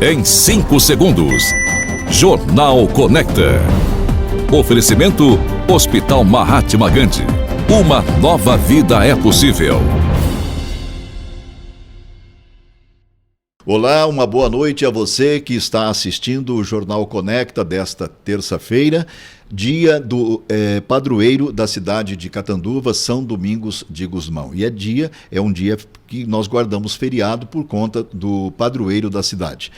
em 5 segundos. Jornal Conecta. Oferecimento Hospital Mahatma Gandhi. Uma nova vida é possível. Olá, uma boa noite a você que está assistindo o Jornal Conecta desta terça-feira, dia do padroeiro da cidade de Catanduva, São Domingos de Gusmão. E é um dia que nós guardamos feriado por conta do padroeiro da cidade.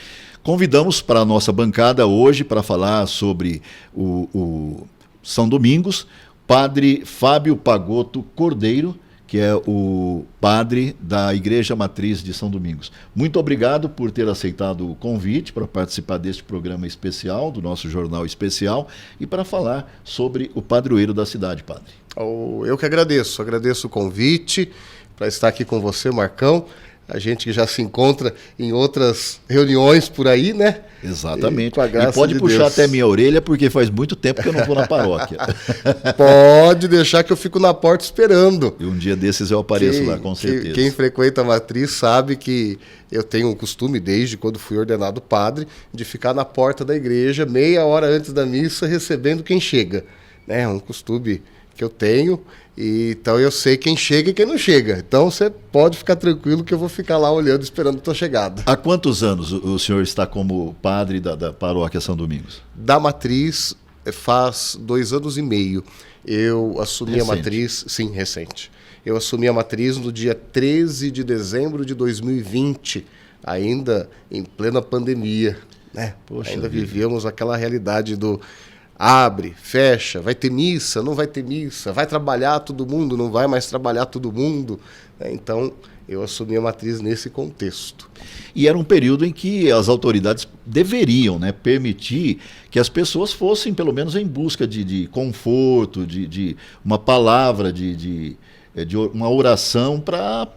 Convidamos para a nossa bancada hoje para falar sobre o São Domingos, Padre Fábio Pagotto Cordeiro, que é o padre da Igreja Matriz de São Domingos. Muito obrigado por ter aceitado o convite para participar deste programa especial, do nosso jornal especial, e para falar sobre o padroeiro da cidade, padre. Eu que agradeço o convite para estar aqui com você, Marcão. A gente que já se encontra em outras reuniões por aí, né? Exatamente. E pode puxar Deus. Até minha orelha, porque faz muito tempo que eu não vou na paróquia. Pode deixar que eu fico na porta esperando. E um dia desses eu apareço lá, com certeza. Quem frequenta a matriz sabe que eu tenho um costume, desde quando fui ordenado padre, de ficar na porta da igreja meia hora antes da missa, recebendo quem chega. É um costume que eu tenho. Então eu sei quem chega e quem não chega. Então você pode ficar tranquilo que eu vou ficar lá olhando, esperando a tua chegada. Há quantos anos o senhor está como padre da paróquia São Domingos? Da matriz faz 2 anos e meio. Eu assumi a matriz, sim, recente. Eu assumi a matriz no dia 13 de dezembro de 2020, ainda em plena pandemia, né? Poxa, ainda vivíamos aquela realidade do abre, fecha, vai ter missa, não vai ter missa, vai trabalhar todo mundo, não vai mais trabalhar todo mundo. Então, eu assumi a matriz nesse contexto. E era um período em que as autoridades deveriam, né, permitir que as pessoas fossem, pelo menos, em busca de conforto, de uma palavra, de uma oração para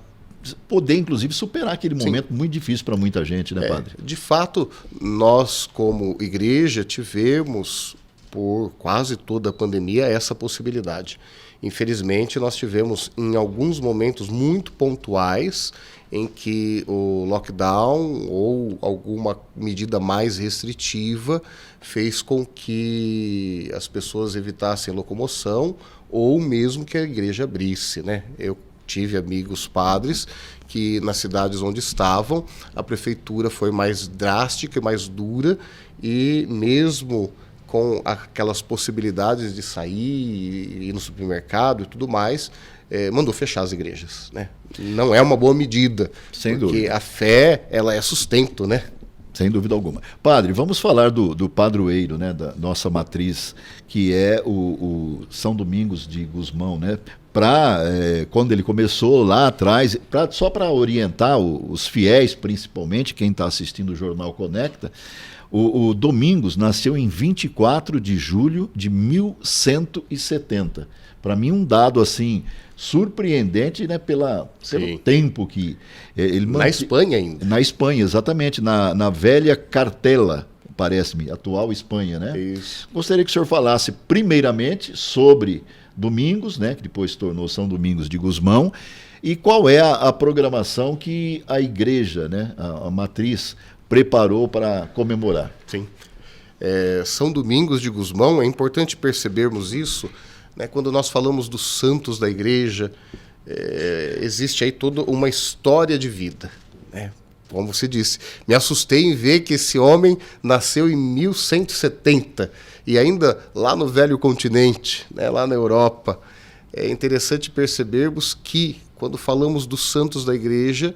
poder, inclusive, superar aquele momento muito difícil para muita gente, né, padre? De fato, nós, como igreja, tivemos por quase toda a pandemia essa possibilidade. Infelizmente, nós tivemos em alguns momentos muito pontuais em que o lockdown ou alguma medida mais restritiva fez com que as pessoas evitassem locomoção ou mesmo que a igreja abrisse, né? Eu tive amigos padres que nas cidades onde estavam a prefeitura foi mais drástica e mais dura e mesmo com aquelas possibilidades de sair, ir no supermercado e tudo mais, mandou fechar as igrejas, né? Não é uma boa medida, sem porque dúvida. A fé, ela é sustento, né? Sem dúvida alguma. Padre, vamos falar do padroeiro, né, da nossa matriz, que é o São Domingos de Gusmão, né? Quando ele começou lá atrás, só para orientar os fiéis, principalmente, quem está assistindo o Jornal Conecta, o Domingos nasceu em 24 de julho de 1170. Para mim, um dado assim surpreendente, né, pelo tempo que ele na Espanha ainda. Na Espanha, exatamente, na velha Cartela, parece-me, atual Espanha, né? Isso. Gostaria que o senhor falasse primeiramente sobre Domingos, né, que depois se tornou São Domingos de Gusmão, e qual é a programação que a igreja, né, a matriz, preparou para comemorar. Sim. São Domingos de Gusmão, é importante percebermos isso, né, quando nós falamos dos santos da igreja, existe aí toda uma história de vida, né? Como você disse, me assustei em ver que esse homem nasceu em 1170 e ainda lá no velho continente, né, lá na Europa. É interessante percebermos que quando falamos dos santos da igreja,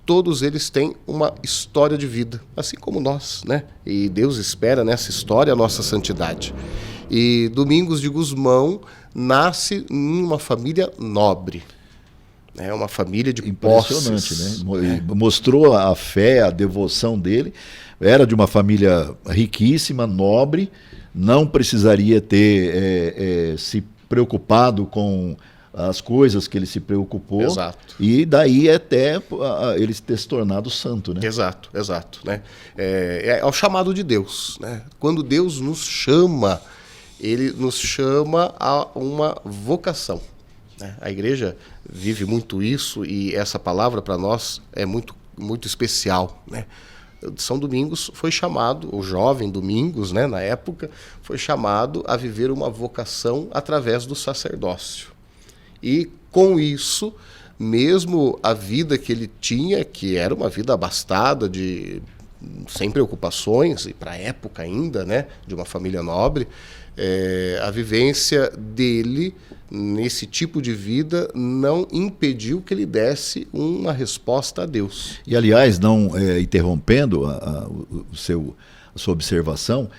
todos eles têm uma história de vida, assim como nós, né? E Deus espera nessa história a nossa santidade. E Domingos de Gusmão nasce em uma família nobre. É uma família de impressionante, posses, né? Mostrou a fé, a devoção dele. Era de uma família riquíssima, nobre, não precisaria ter se preocupado com as coisas que ele se preocupou. Exato. E daí até ele ter se tornado santo, né? Exato, né? É o chamado de Deus, né? Quando Deus nos chama, ele nos chama a uma vocação. A igreja vive muito isso e essa palavra para nós é muito, muito especial, né? São Domingos foi chamado, o jovem Domingos, né, na época, foi chamado a viver uma vocação através do sacerdócio. E com isso, mesmo a vida que ele tinha, que era uma vida abastada, sem preocupações, e para a época ainda, né, de uma família nobre, a vivência dele nesse tipo de vida não impediu que ele desse uma resposta a Deus. E, aliás, não interrompendo a sua observação,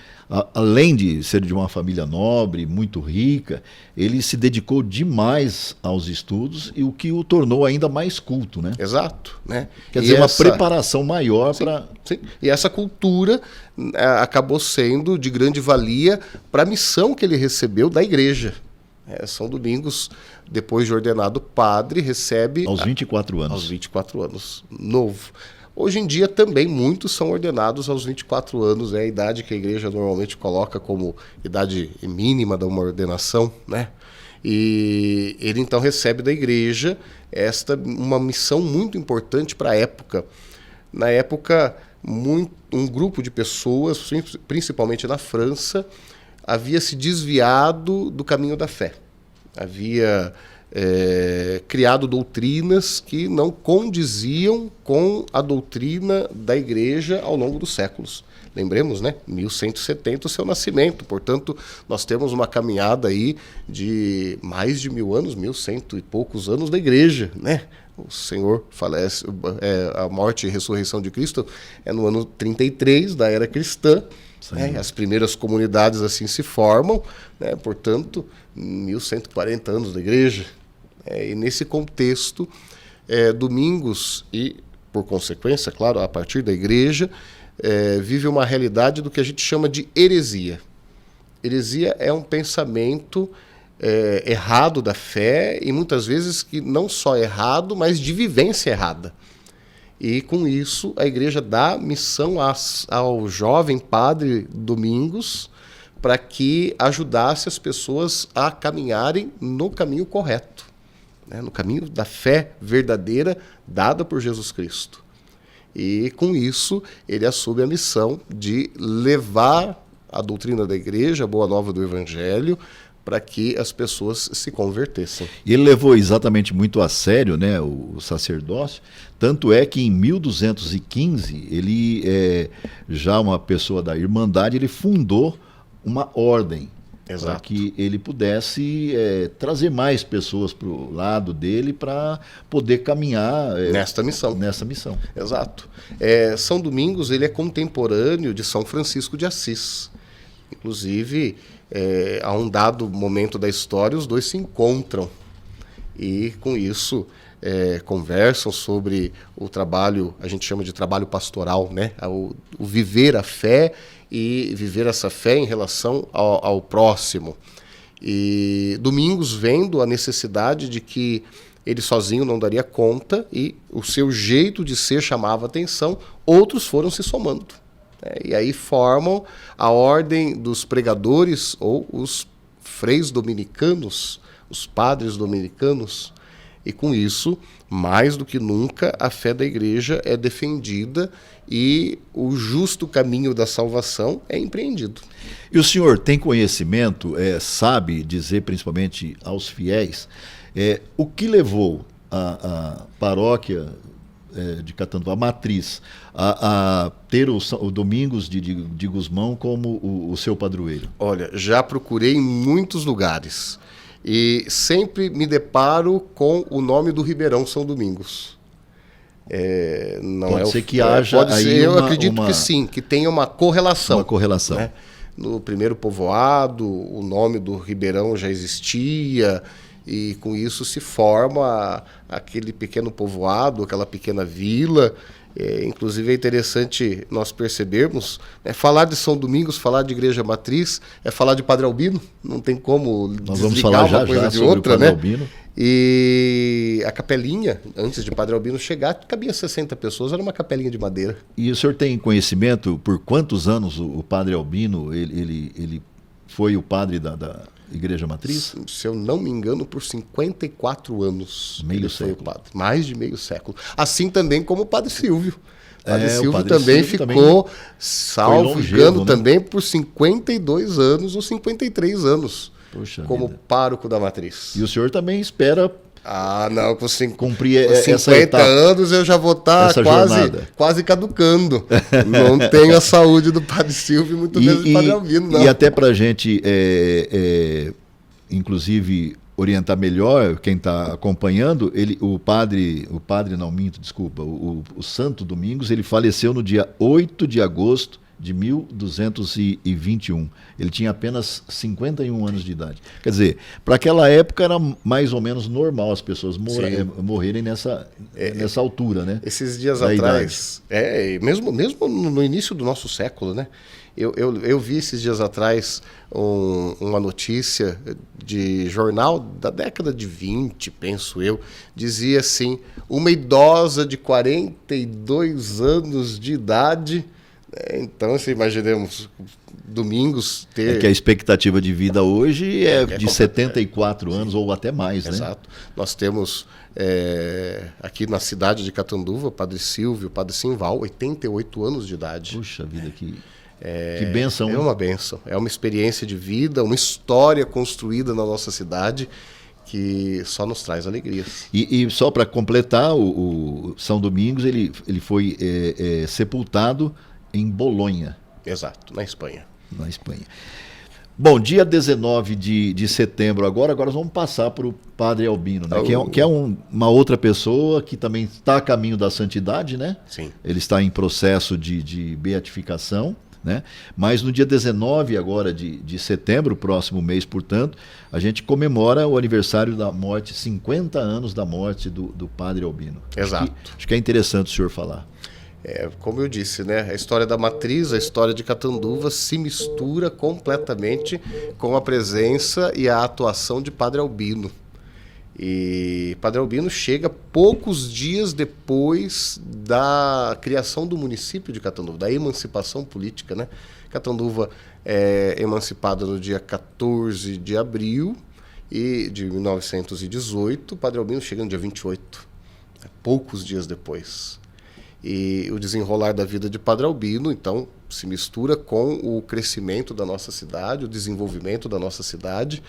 além de ser de uma família nobre, muito rica, ele se dedicou demais aos estudos, e o que o tornou ainda mais culto, né? Exato, né? Quer dizer, uma preparação maior para... Sim. E essa cultura acabou sendo de grande valia para a missão que ele recebeu da igreja. São Domingos, depois de ordenado padre, recebe... Aos 24 anos. Aos 24 anos, novo. Hoje em dia também muitos são ordenados aos 24 anos, é a idade que a igreja normalmente coloca como idade mínima de uma ordenação, né? E ele então recebe da igreja uma missão muito importante para a época. Na época, um grupo de pessoas, principalmente na França, havia se desviado do caminho da fé. Havia criado doutrinas que não condiziam com a doutrina da igreja ao longo dos séculos. Lembremos, né? 1170 o seu nascimento, portanto, nós temos uma caminhada aí de mais de 1000 anos, 1100 e poucos anos da igreja, né? O Senhor falece, a morte e ressurreição de Cristo é no ano 33 da era cristã. As primeiras comunidades assim se formam, né? Portanto, 1140 anos da igreja. E nesse contexto, Domingos e, por consequência, claro, a partir da igreja, vive uma realidade do que a gente chama de heresia. Heresia é um pensamento errado da fé, e muitas vezes que não só errado, mas de vivência errada. E com isso a igreja dá missão ao jovem padre Domingos para que ajudasse as pessoas a caminharem no caminho correto, né, no caminho da fé verdadeira dada por Jesus Cristo. E com isso ele assume a missão de levar a doutrina da igreja, a boa nova do evangelho, para que as pessoas se convertessem. E ele levou exatamente muito a sério, né, o sacerdócio, tanto é que em 1215, ele, já uma pessoa da Irmandade, ele fundou uma ordem para que ele pudesse trazer mais pessoas para o lado dele para poder caminhar nesta missão. Exato. São Domingos, ele é contemporâneo de São Francisco de Assis. Inclusive, a um dado momento da história, os dois se encontram e, com isso, conversam sobre o trabalho, a gente chama de trabalho pastoral, né? O viver a fé e viver essa fé em relação ao próximo. E Domingos, vendo a necessidade de que ele sozinho não daria conta e o seu jeito de ser chamava atenção, outros foram se somando. E aí formam a ordem dos pregadores, ou os freis dominicanos, os padres dominicanos, e com isso, mais do que nunca, a fé da igreja é defendida e o justo caminho da salvação é empreendido. E o senhor tem conhecimento, sabe dizer principalmente aos fiéis, o que levou a paróquia de Catanduva, a matriz, a ter o Domingos de Gusmão como o seu padroeiro? Olha, já procurei em muitos lugares e sempre me deparo com o nome do Ribeirão São Domingos. Pode ser que haja aí eu acredito que sim, que tenha uma correlação. Uma correlação. Né? No primeiro povoado, o nome do Ribeirão já existia, e com isso se forma aquele pequeno povoado, aquela pequena vila. Inclusive é interessante nós percebermos, falar de São Domingos, falar de Igreja Matriz, é falar de Padre Albino, não tem como nós vamos falar uma coisa de outra, né? Albino. E a capelinha, antes de Padre Albino chegar, cabia 60 pessoas, era uma capelinha de madeira. E o senhor tem conhecimento por quantos anos o Padre Albino ele foi o padre da Igreja Matriz? Se eu não me engano, por 54 anos. Meio século. Padre, mais de meio século. Assim também como o Padre Silvio. Padre Silvio o Padre também Silvio ficou, salvo engano, né? também por 52 anos ou 53 anos Puxa como vida. pároco da matriz. E o senhor também espera Não, cumprir com 50 essa etapa, anos eu já vou estar essa jornada. quase caducando. Não tenho a saúde do Padre Silvio e muito menos do Padre Albino, não. E até para a gente, inclusive, orientar melhor quem está acompanhando, o Santo Domingos, ele faleceu no dia 8 de agosto de 1221. Ele tinha apenas 51 anos de idade. Quer dizer, para aquela época era mais ou menos normal as pessoas morrerem nessa altura, né? Esses dias da atrás, mesmo no início do nosso século, né? Eu vi esses dias atrás uma notícia de jornal da década de 20, penso eu, dizia assim, uma idosa de 42 anos de idade. Então, se imaginemos Domingos ter... É que a expectativa de vida hoje é de 74 anos ou até mais, né? Exato. Nós temos aqui na cidade de Catanduva, Padre Silvio, Padre Simval, 88 anos de idade. Puxa vida, que bênção. É uma bênção. É uma experiência de vida, uma história construída na nossa cidade que só nos traz alegrias. E só para completar, o São Domingos ele foi sepultado em Bolonha. Exato, na Espanha. Na Espanha. Bom, dia 19 de setembro agora nós vamos passar para o Padre Albino, né? Que é uma outra pessoa que também está a caminho da santidade, né? Sim. Ele está em processo de beatificação, né? Mas no dia 19 agora de setembro, próximo mês, portanto, a gente comemora o aniversário da morte, 50 anos da morte do Padre Albino. Exato. Acho que é interessante o senhor falar. Como eu disse, né? A história da matriz, a história de Catanduva se mistura completamente com a presença e a atuação de Padre Albino. E Padre Albino chega poucos dias depois da criação do município de Catanduva, da emancipação política, né? Catanduva é emancipada no dia 14 de abril de 1918, Padre Albino chega no dia 28, poucos dias depois. E o desenrolar da vida de Padre Albino, então, se mistura com o crescimento da nossa cidade, o desenvolvimento da nossa cidade.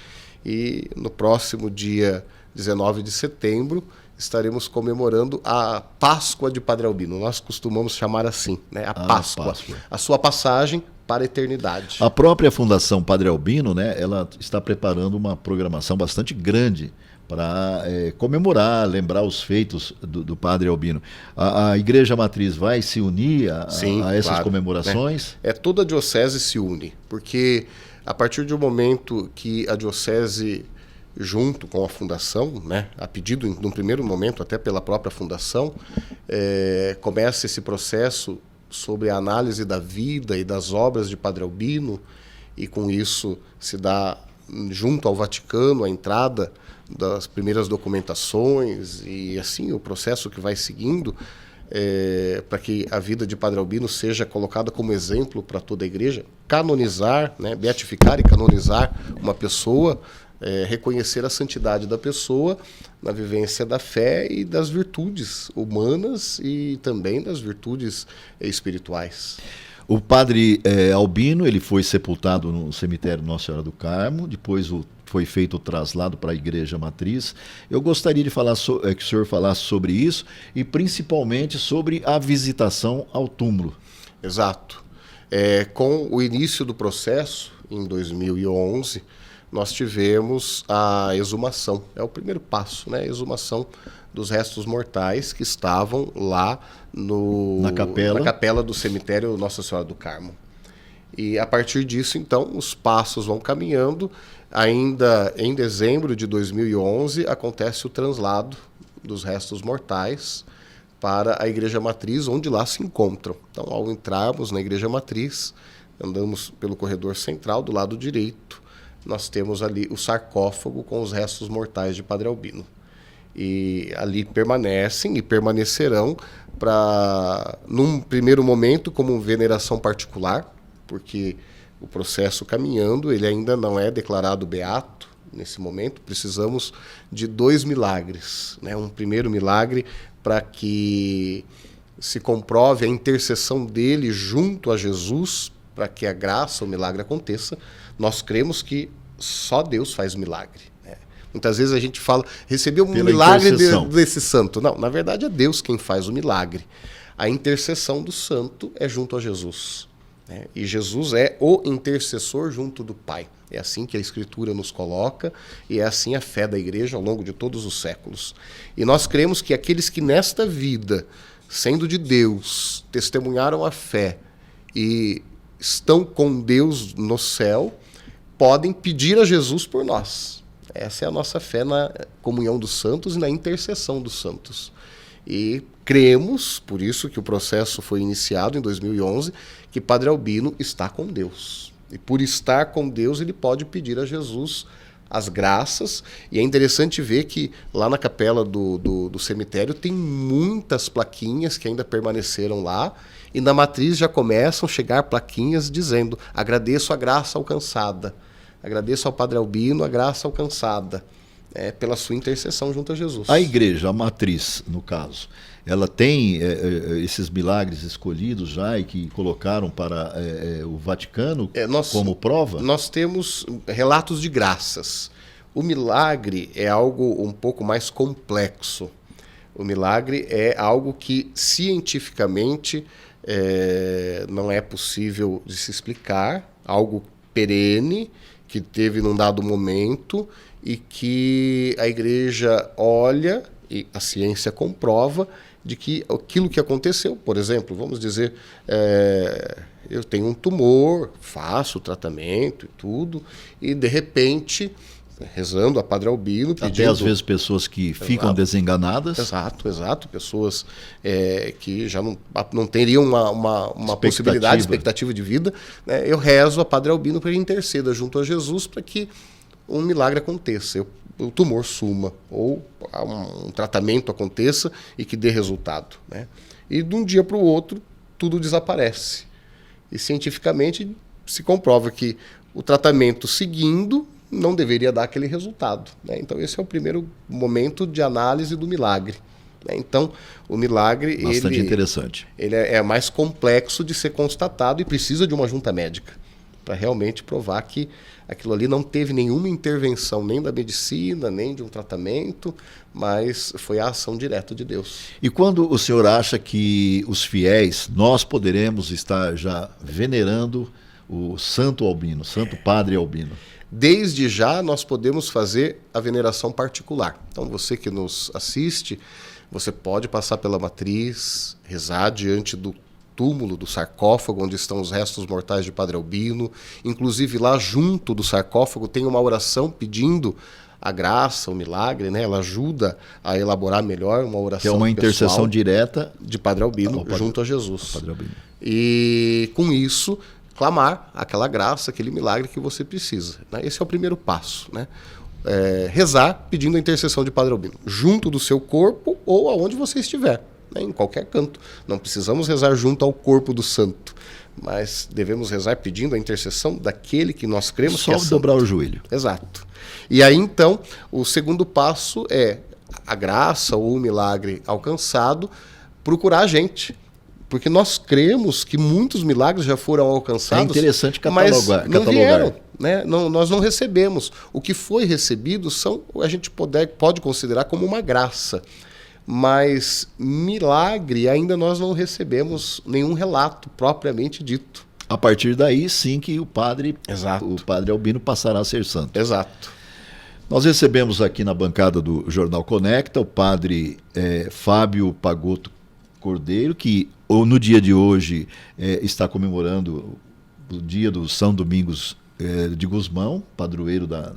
E no próximo dia 19 de setembro, estaremos comemorando a Páscoa de Padre Albino. Nós costumamos chamar assim, né? A Páscoa. A sua passagem para a eternidade. A própria Fundação Padre Albino, né, ela está preparando uma programação bastante grande para comemorar, lembrar os feitos do Padre Albino. A Igreja Matriz vai se unir a essas comemorações? Né? Toda a diocese se une, porque a partir do momento que a diocese, junto com a fundação, né, a pedido num primeiro momento até pela própria fundação, começa esse processo sobre a análise da vida e das obras de Padre Albino, e com isso se dá junto ao Vaticano a entrada das primeiras documentações e assim o processo que vai seguindo para que a vida de Padre Albino seja colocada como exemplo para toda a igreja, canonizar, né, beatificar e canonizar uma pessoa, reconhecer a santidade da pessoa na vivência da fé e das virtudes humanas e também das virtudes espirituais. O Padre Albino, ele foi sepultado no cemitério Nossa Senhora do Carmo, depois foi feito o traslado para a Igreja Matriz. Eu gostaria de falar que o senhor falasse sobre isso e principalmente sobre a visitação ao túmulo. Exato. Com o início do processo, em 2011, nós tivemos a exumação. É o primeiro passo, né? A exumação dos restos mortais que estavam lá na capela do cemitério Nossa Senhora do Carmo. E a partir disso, então, os passos vão caminhando. Ainda em dezembro de 2011, acontece o translado dos restos mortais para a Igreja Matriz, onde lá se encontram. Então, ao entrarmos na Igreja Matriz, andamos pelo corredor central, do lado direito, nós temos ali o sarcófago com os restos mortais de Padre Albino. E ali permanecem e permanecerão num primeiro momento, como veneração particular, porque o processo caminhando, ele ainda não é declarado beato nesse momento. Precisamos de 2 milagres, né? Um primeiro milagre para que se comprove a intercessão dele junto a Jesus para que a graça, o milagre aconteça, nós cremos que só Deus faz milagre. Muitas vezes a gente fala, recebeu um milagre desse santo. Não, na verdade é Deus quem faz o milagre. A intercessão do santo é junto a Jesus. E Jesus é o intercessor junto do Pai. É assim que a Escritura nos coloca e é assim a fé da igreja ao longo de todos os séculos. E nós cremos que aqueles que nesta vida, sendo de Deus, testemunharam a fé e estão com Deus no céu, podem pedir a Jesus por nós. Essa é a nossa fé na comunhão dos santos e na intercessão dos santos. E cremos, por isso que o processo foi iniciado em 2011, que Padre Albino está com Deus. E por estar com Deus, ele pode pedir a Jesus as graças. E é interessante ver que lá na capela do cemitério tem muitas plaquinhas que ainda permaneceram lá. E na matriz já começam a chegar plaquinhas dizendo: agradeço a graça alcançada. Agradeço ao Padre Albino a graça alcançada pela sua intercessão junto a Jesus. A igreja, a matriz, no caso, ela tem esses milagres escolhidos já e que colocaram para o Vaticano como prova? Nós temos relatos de graças. O milagre é algo um pouco mais complexo. O milagre é algo que cientificamente não é possível de se explicar, algo perene, que teve num dado momento e que a igreja olha e a ciência comprova de que aquilo que aconteceu, por exemplo, vamos dizer, eu tenho um tumor, faço o tratamento e tudo, e de repente, rezando a Padre Albino, pedindo... Até às vezes pessoas que ficam desenganadas. Exato. Pessoas que já não teriam uma possibilidade, expectativa de vida. Eu rezo a Padre Albino para que interceda junto a Jesus para que um milagre aconteça, o tumor suma, ou um tratamento aconteça e que dê resultado. E de um dia para o outro, tudo desaparece. E cientificamente se comprova que o tratamento seguindo não deveria dar aquele resultado. Então esse é o primeiro momento de análise do milagre. Então o milagre bastante interessante. Ele é mais complexo de ser constatado e precisa de uma junta médica para realmente provar que aquilo ali não teve nenhuma intervenção nem da medicina, nem de um tratamento, mas foi a ação direta de Deus. E quando o senhor acha que os fiéis, nós poderemos estar já venerando o Santo Albino, Santo Padre Albino? Desde já nós podemos fazer a veneração particular. Então você que nos assiste, você pode passar pela matriz, rezar diante do túmulo, do sarcófago onde estão os restos mortais de Padre Albino. Inclusive lá junto do sarcófago tem uma oração pedindo a graça, o milagre, Ela ajuda a elaborar melhor uma oração que é uma intercessão direta de Padre Albino junto a Jesus. Padre Albino. E com isso clamar aquela graça, aquele milagre que você precisa. Esse é o primeiro passo. Rezar pedindo a intercessão de Padre Albino, junto do seu corpo ou aonde você estiver, em qualquer canto. Não precisamos rezar junto ao corpo do santo, mas devemos rezar pedindo a intercessão daquele que nós cremos que é santo. Só dobrar o joelho. Exato. E aí então, o segundo passo é a graça ou o milagre alcançado, procurar a gente. Porque nós cremos que muitos milagres já foram alcançados. É interessante catalogar. Mas não vieram, nós não recebemos. O que foi recebido a gente pode considerar como uma graça. Mas milagre ainda nós não recebemos nenhum relato propriamente dito. A partir daí, sim, que o Padre Albino passará a ser santo. Exato. Nós recebemos aqui na bancada do Jornal Conecta o Padre Fábio Pagotto Cordeiro, que no dia de hoje está comemorando o dia do São Domingos de Gusmão, padroeiro da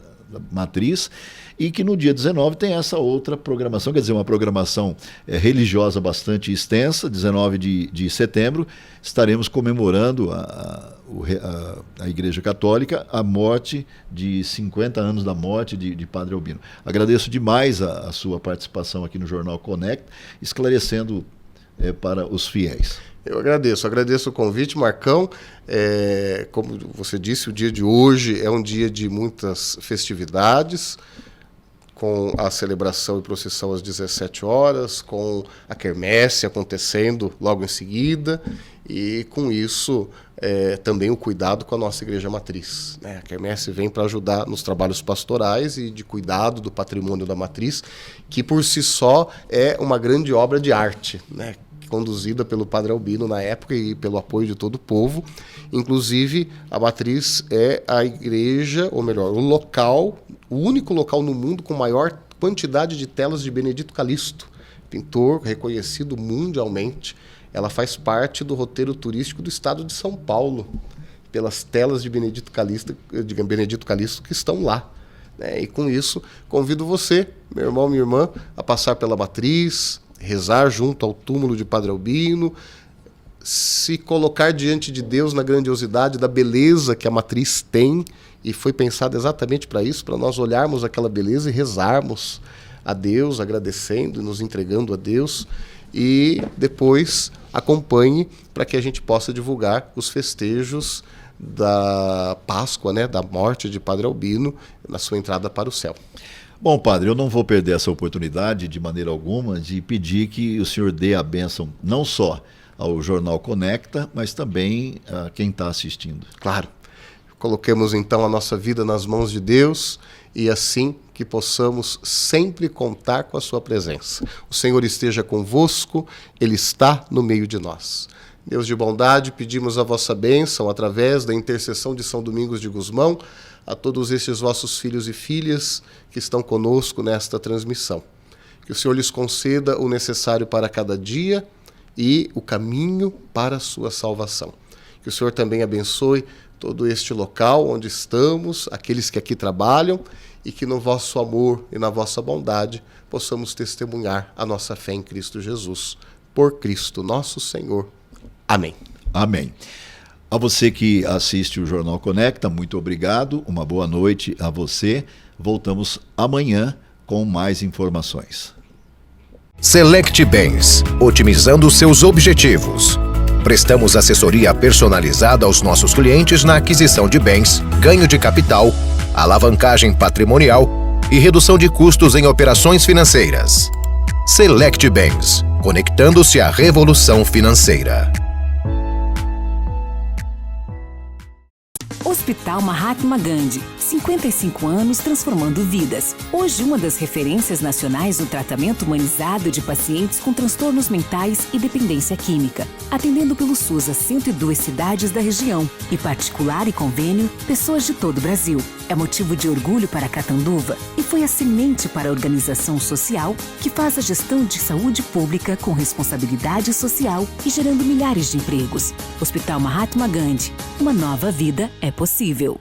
Matriz, e que no dia 19 tem essa outra programação, quer dizer, uma programação religiosa bastante extensa. 19 de setembro estaremos comemorando a Igreja Católica a morte de 50 anos da morte de Padre Albino. Agradeço demais a sua participação aqui no Jornal Conecta, esclarecendo para os fiéis. Eu agradeço o convite, Marcão. Como você disse, o dia de hoje é um dia de muitas festividades, com a celebração e procissão às 17 horas, com a quermesse acontecendo logo em seguida, e com isso também o cuidado com a nossa igreja matriz, né? A quermesse vem para ajudar nos trabalhos pastorais e de cuidado do patrimônio da matriz, que por si só é uma grande obra de arte, né? Conduzida pelo Padre Albino na época e pelo apoio de todo o povo. Inclusive, a matriz é a igreja, ou melhor, o único local no mundo com maior quantidade de telas de Benedito Calixto, pintor reconhecido mundialmente. Ela faz parte do roteiro turístico do estado de São Paulo, pelas telas de Benedito Calixto que estão lá, né? E com isso, convido você, meu irmão, minha irmã, a passar pela matriz, rezar junto ao túmulo de Padre Albino, se colocar diante de Deus na grandiosidade da beleza que a matriz tem, e foi pensada exatamente para isso, para nós olharmos aquela beleza e rezarmos a Deus, agradecendo e nos entregando a Deus, e depois acompanhe para que a gente possa divulgar os festejos da Páscoa, né, da morte de Padre Albino, na sua entrada para o céu. Bom, padre, eu não vou perder essa oportunidade de maneira alguma de pedir que o senhor dê a bênção não só ao Jornal Conecta, mas também a quem está assistindo. Claro. Coloquemos então a nossa vida nas mãos de Deus e assim que possamos sempre contar com a sua presença. O Senhor esteja convosco, Ele está no meio de nós. Deus de bondade, pedimos a vossa bênção através da intercessão de São Domingos de Gusmão a todos estes vossos filhos e filhas que estão conosco nesta transmissão. Que o Senhor lhes conceda o necessário para cada dia e o caminho para a sua salvação. Que o Senhor também abençoe todo este local onde estamos, aqueles que aqui trabalham, e que no vosso amor e na vossa bondade possamos testemunhar a nossa fé em Cristo Jesus. Por Cristo nosso Senhor. Amém. Amém. A você que assiste o Jornal Conecta, muito obrigado, uma boa noite a você. Voltamos amanhã com mais informações. Select Bens, otimizando seus objetivos. Prestamos assessoria personalizada aos nossos clientes na aquisição de bens, ganho de capital, alavancagem patrimonial e redução de custos em operações financeiras. Select Bens, conectando-se à revolução financeira. Hospital Mahatma Gandhi, 55 anos transformando vidas. Hoje uma das referências nacionais no tratamento humanizado de pacientes com transtornos mentais e dependência química, atendendo pelo SUS a 102 cidades da região e particular e convênio, pessoas de todo o Brasil. É motivo de orgulho para Catanduva e foi a semente para a organização social que faz a gestão de saúde pública com responsabilidade social e gerando milhares de empregos. Hospital Mahatma Gandhi, uma nova vida é possível.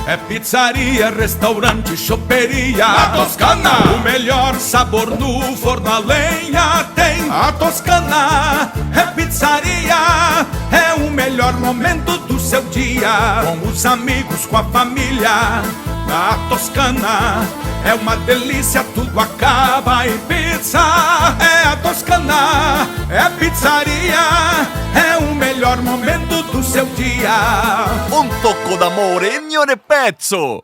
É pizzaria, restaurante, choperia, a Toscana. O melhor sabor no forno a lenha tem a Toscana. É pizzaria, é o melhor momento do seu dia, com os amigos, com a família. A Toscana é uma delícia, tudo acaba em pizza. É a Toscana, é a pizzaria, é o melhor momento do seu dia. Un tocco d'amore e gnone pezzo!